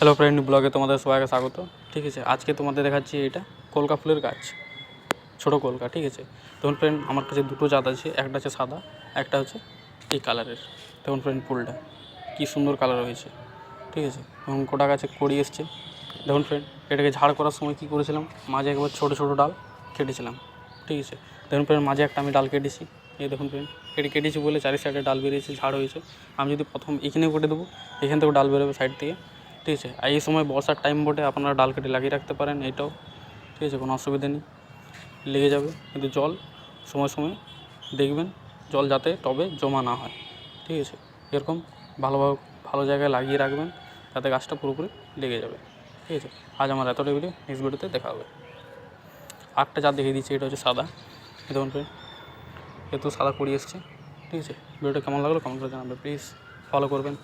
Hello friend, ব্লগে তোমাদের সবাইকে স্বাগত। ঠিক আছে, আজকে তোমাদের দেখাচ্ছি এটা কলকা ফুলের গাছ, ছোটো কলকা। ঠিক আছে, তখন ফ্রেন্ড আমার কাছে দুটো জাত আছে, একটা হচ্ছে সাদা, একটা হচ্ছে এই কালারের। তখন ফ্রেন্ড ফুলটা কী সুন্দর কালার হয়েছে। ঠিক আছে, এবং গোটা গাছে কড়ি এসছে। দেখুন ফ্রেন্ড, এটাকে ঝাড় করার সময় কী করেছিলাম, মাঝে একবার ছোটো ছোটো ডাল কেটেছিলাম। ঠিক আছে, দেখুন ফ্রেন্ড, মাঝে একটা আমি ডাল কেটেছি। এই দেখুন ফ্রেন্ড, কেটেছি বলে চারি সাইডে ডাল বেরিয়েছে, ঝাড় হয়েছে। আমি যদি প্রথম এখানেও কেটে দেবো, এখান থেকেও ডাল বেরোবে সাইড থেকে। ঠিক আছে, আর এই সময় বর্ষার টাইম বটে, আপনারা ডাল কেটে লাগিয়ে রাখতে পারেন এইটাও। ঠিক আছে, কোনো অসুবিধা নেই, লেগে যাবে। কিন্তু জল সময় সময় দেখবেন, জল যাতে টবে জমা না হয়। ঠিক আছে, এরকম ভালোভাবে ভালো জায়গায় লাগিয়ে রাখবেন, যাতে গাছটা পুরোপুরি লেগে যাবে। ঠিক আছে, আজ আমার এতটাই ভিডিও, নেক্সট ভিডিওতে দেখা হবে। আরেকটা জাত দেখিয়ে দিচ্ছি, এটা হচ্ছে সাদা। দেখুন ফ্রেন্ড, এত সাদা কড়ি এসছে। ঠিক আছে, ভিডিওটা কেমন লাগলো কমেন্ট করে জানাবেন, প্লিজ ফলো করবেন।